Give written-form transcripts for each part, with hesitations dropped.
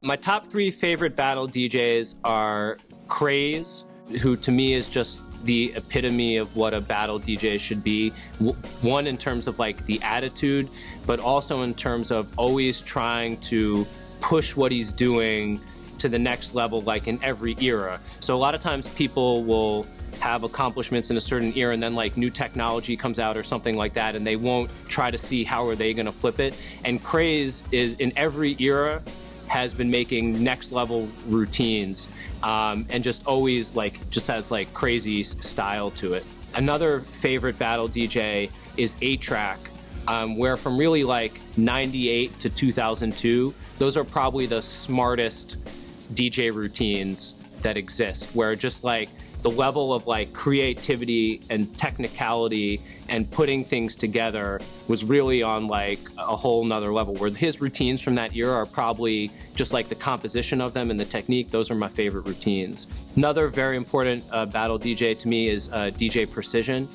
My top 3 favorite battle DJs are Craze, who to me is just the epitome of what a battle DJ should be. One, in terms of like the attitude, but also in terms of always trying to push what he's doing to the next level, like in every era. So a lot of times people will have accomplishments in a certain era and then like new technology comes out or something like that and they won't try to see how are they gonna flip it. And Craze is in every era has been making next level routines and just always like just has like crazy style to it. Another favorite battle DJ is 8-Track, where from really like 98 to 2002, those are probably the smartest DJ routines that exist, where just like the level of like creativity and technicality and putting things together was really on like a whole nother level, where his routines from that era are probably just like the composition of them and the technique. Those are my favorite routines. Another very important battle DJ to me is DJ Precision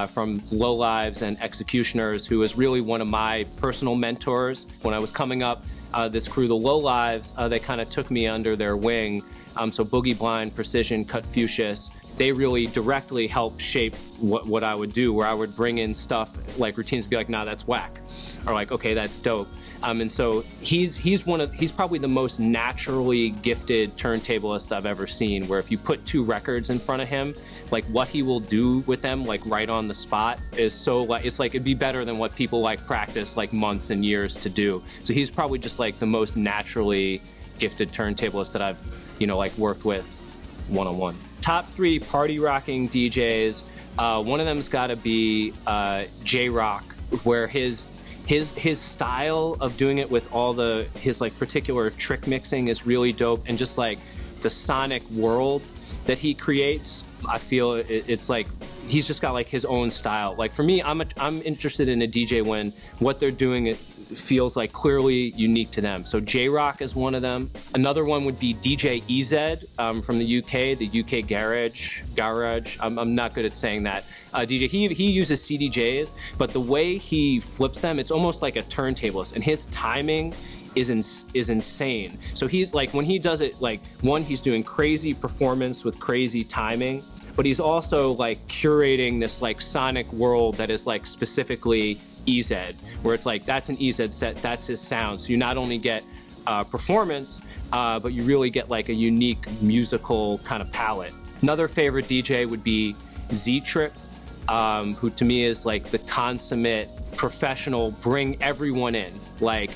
from Lo-Livez and Executioners, who is really one of my personal mentors. When I was coming up, this crew, the Lo-Livez, they kind of took me under their wing. So Boogie Blind, Precision, Cut Fuchsius, they really directly helped shape what I would do, where I would bring in stuff like routines and be like, nah, that's whack, or like, okay, that's dope. And so he's probably the most naturally gifted turntablist I've ever seen, where if you put 2 records in front of him, like what he will do with them, like right on the spot, is so like, it's like it'd be better than what people like practice like months and years to do. So he's probably just like the most naturally gifted turntablist that I've, you know, like worked with one-on-one. Top 3 party rocking DJs. One of them's got to be J-Rock, where his style of doing it with all his like particular trick mixing is really dope, and just like the sonic world that he creates, I feel it's like he's just got like his own style. Like for me, I'm interested in a DJ when what they're doing it feels like clearly unique to them. So J-Rock is one of them. Another one would be DJ EZ from the UK Garage. I'm not good at saying that. DJ, he uses CDJs, but the way he flips them, it's almost like a turntablist, and his timing is insane. So he's like, when he does it, like one, he's doing crazy performance with crazy timing, but he's also like curating this like sonic world that is like specifically EZ, where it's like that's an EZ set, that's his sound. So you not only get performance, but you really get like a unique musical kind of palette. Another favorite DJ would be Z-Trip, who to me is like the consummate professional, bring everyone in. Like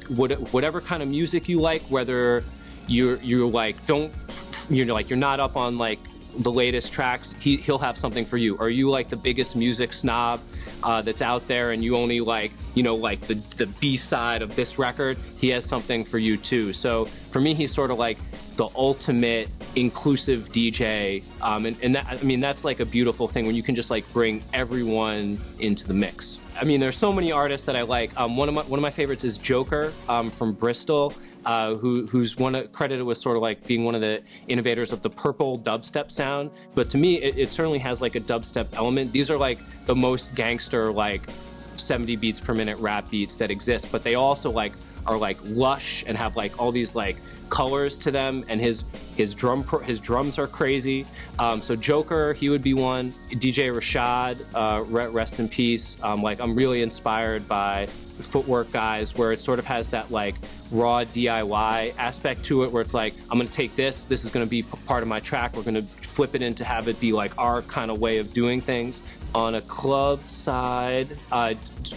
whatever kind of music you like, whether you're like you're not up on like the latest tracks, he'll have something for you. Are you like the biggest music snob that's out there and you only like, you know, like the B-side of this record? He has something for you too. So for me, he's sort of like the ultimate inclusive DJ, and that, I mean, that's like a beautiful thing when you can just like bring everyone into the mix. I mean, there's so many artists that I like. One of my favorites is Joker from Bristol, who's credited with sort of like being one of the innovators of the purple dubstep sound. But to me, it certainly has like a dubstep element. These are like the most gangster, like 70 beats per minute rap beats that exist, but they also like are like lush and have like all these like colors to them, and his drums are crazy. So Joker, he would be one. DJ Rashad, rest in peace. Like I'm really inspired by footwork guys, where it sort of has that like raw DIY aspect to it, where it's like, I'm gonna take this is gonna be part of my track, we're gonna flip it in to have it be like our kind of way of doing things. On a club side,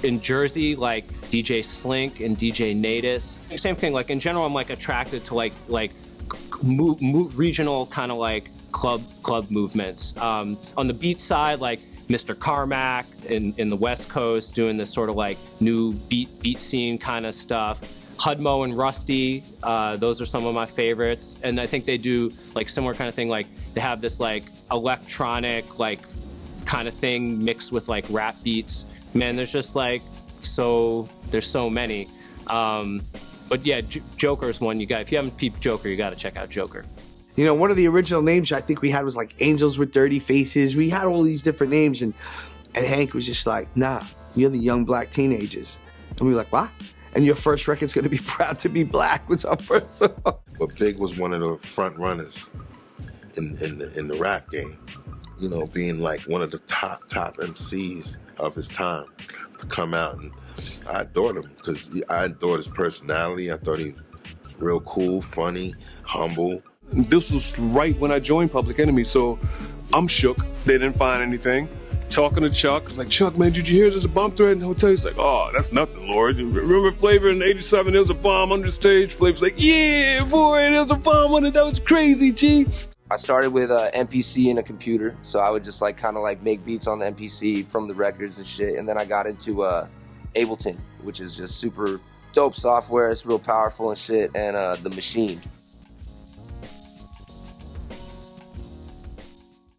in Jersey, like DJ Slink and DJ Natus. Same thing, like in general, I'm like attracted to like regional kind of like club movements. On the beat side, like Mr. Carmack in the West Coast, doing this sort of like new beat scene kind of stuff. Hudmo and Rusty, those are some of my favorites. And I think they do like similar kind of thing, like they have this like electronic like kind of thing mixed with like rap beats. Man, there's just like there's so many. But yeah, Joker's one you got. If you haven't peeped Joker, you got to check out Joker. You know, one of the original names I think we had was like Angels with Dirty Faces. We had all these different names, and Hank was just like, nah, you're the young black teenagers. And we were like, what? and your first record's gonna be Proud to Be Black was our first song. But Big was one of the front runners in the rap game. You know, being like one of the top MCs of his time to come out, and I adored him because I adored his personality. I thought he was real cool, funny, humble. This was right when I joined Public Enemy, so I'm shook. They didn't find anything. Talking to Chuck, I was like, Chuck, man, did you hear there's a bomb threat in the hotel? He's like, oh, that's nothing, Lord. Remember Flavor in '87, there was a bomb on the stage? Flavor's like, yeah, boy, there's a bomb on it. That was crazy, G. I started with MPC and a computer, so I would just like kind of like make beats on the MPC from the records and shit, and then I got into Ableton, which is just super dope software. It's real powerful and shit, and The Machine.